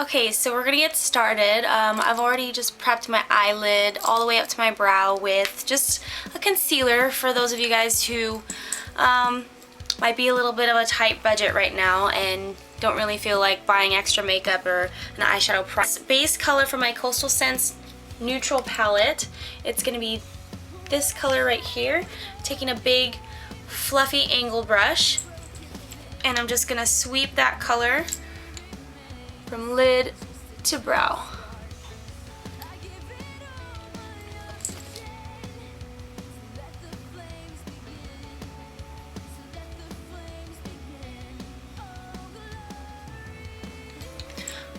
Okay, so we're gonna get started. I've already just prepped my eyelid all the way up to my brow with just a concealer for those of you guys who might be a little bit of a tight budget right now and don't really feel like buying extra makeup or an eyeshadow primer. Base color for my Coastal Scents neutral palette, it's gonna be this color right here. Taking a big fluffy angle brush, and I'm just gonna sweep that color from lid to brow.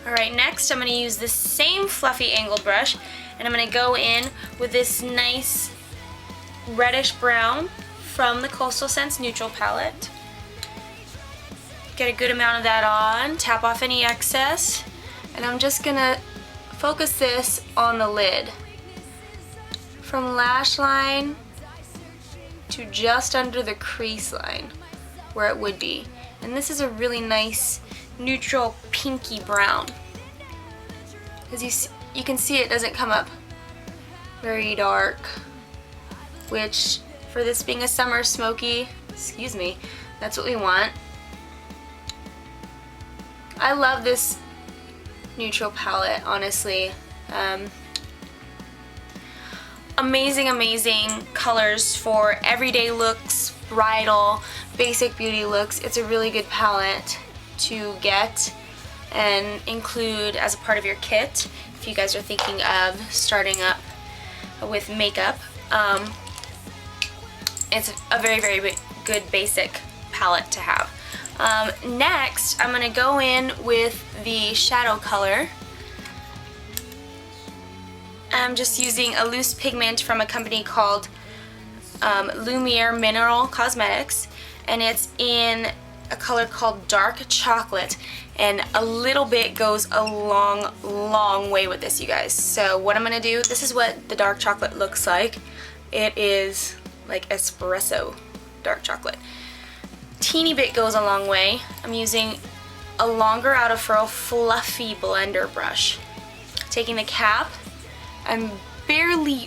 Alright, next I'm going to use the same fluffy angle brush, and I'm going to go in with this nice reddish brown from the Coastal Scents neutral palette. Get a good amount of that on, tap off any excess, and I'm just gonna focus this on the lid. From lash line to just under the crease line where it would be. And this is a really nice neutral pinky brown. As you can see, it doesn't come up very dark, which for this being a summer smoky, that's what we want. I love this neutral palette, honestly. Amazing colors for everyday looks, bridal, basic beauty looks. It's a really good palette to get and include as a part of your kit if you guys are thinking of starting up with makeup. It's a very good basic palette to have. Next, I'm going to go in with the shadow color. I'm just using a loose pigment from a company called Lumiere Mineral Cosmetics, and it's in a color called Dark Chocolate, and a little bit goes a long way with this, you guys. So what I'm going to do, this is what the dark chocolate looks like. It is like espresso dark chocolate. Teeny bit goes a long way. I'm using a longer out of furrow fluffy blender brush. Taking the cap and barely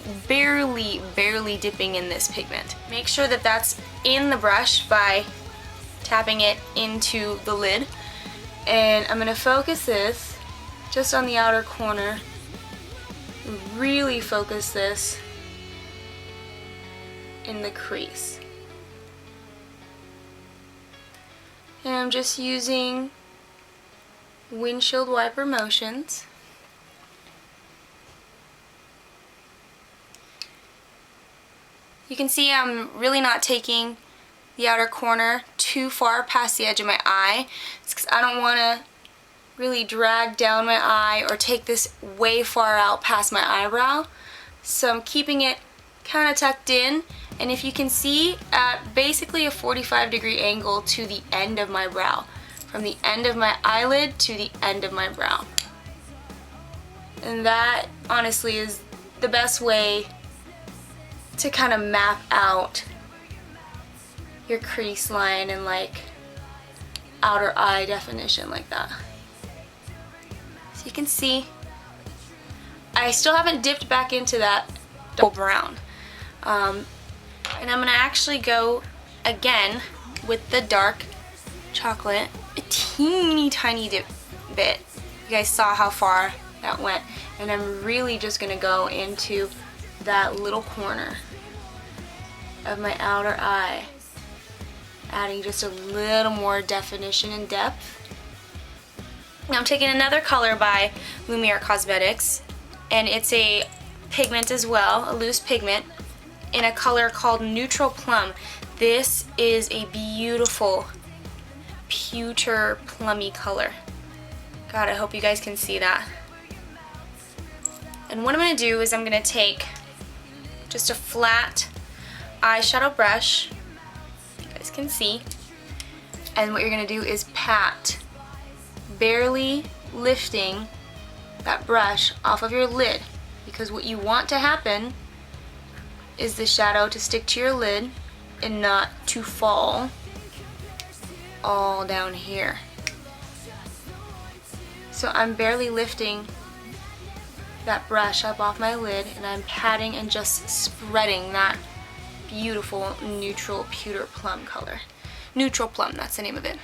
dipping in this pigment. Make sure that that's in the brush by tapping it into the lid. And I'm going to focus this just on the outer corner. Really focus this in the crease. And I'm just using windshield wiper motions. You can see I'm really not taking the outer corner too far past the edge of my eye. It's because I don't want to really drag down my eye or take this way far out past my eyebrow. So I'm keeping it kind of tucked in, and if you can see, at basically a 45-degree angle to the end of my brow, from the end of my eyelid to the end of my brow. And that honestly is the best way to kind of map out your crease line and like outer eye definition like that. So you can see I still haven't dipped back into that double brown. And I'm going to actually go again with the dark chocolate, a teeny tiny bit. You guys saw how far that went. And I'm really just going to go into that little corner of my outer eye, adding just a little more definition and depth. Now I'm taking another color by Lumiere Cosmetics, and it's a pigment as well, a loose pigment, in a color called Neutral Plum. This is a beautiful pewter plummy color. God, I hope you guys can see that. And what I'm going to do is I'm going to take just a flat eyeshadow brush, you guys can see, and what you're going to do is pat, barely lifting that brush off of your lid, because what you want to happen is the shadow to stick to your lid and not to fall all down here. So I'm barely lifting that brush up off my lid, and I'm patting and just spreading that beautiful neutral pewter plum color. Neutral plum, that's the name of it.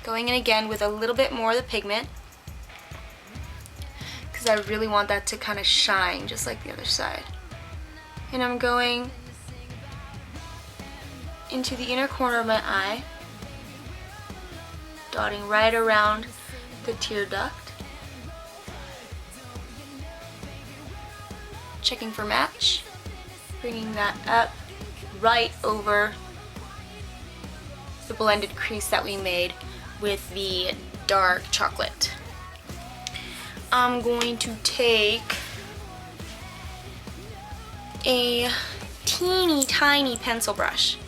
Going in again with a little bit more of the pigment, because I really want that to kind of shine just like the other side. And I'm going into the inner corner of my eye, dotting right around the tear duct. Checking for match, bringing that up right over the blended crease that we made with the dark chocolate. I'm going to take a teeny tiny pencil brush.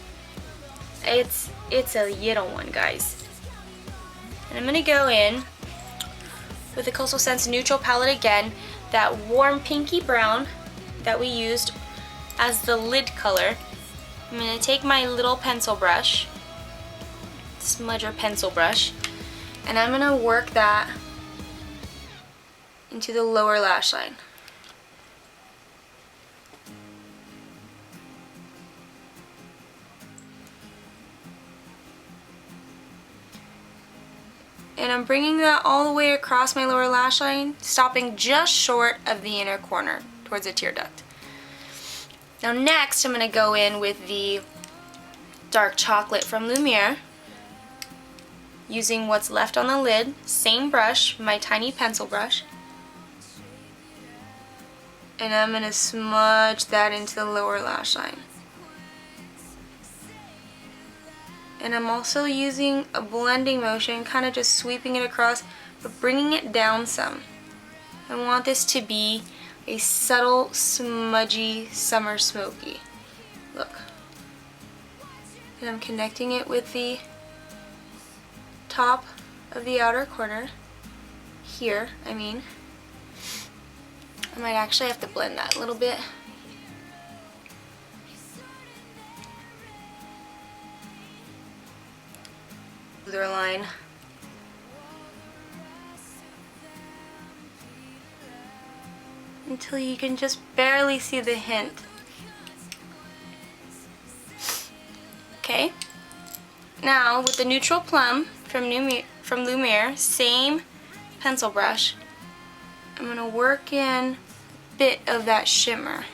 It's a little one, guys. And I'm going to go in with the Coastal Scents Neutral palette again, that warm pinky brown that we used as the lid color. I'm going to take my little pencil brush, smudger pencil brush, and I'm going to work that into the lower lash line. And I'm bringing that all the way across my lower lash line, stopping just short of the inner corner towards the tear duct. Now next I'm going to go in with the dark chocolate from Lumiere, using what's left on the lid, same brush, my tiny pencil brush, and I'm going to smudge that into the lower lash line. And I'm also using a blending motion, kind of just sweeping it across, but bringing it down some. I want this to be a subtle, smudgy summer smoky look. And I'm connecting it with the top of the outer corner, here, I mean. I might actually have to blend that a little bit. Smoother line. Until you can just barely see the hint. Okay. Now with the neutral plum from Lumiere, same pencil brush, I'm going to work in a bit of that shimmer.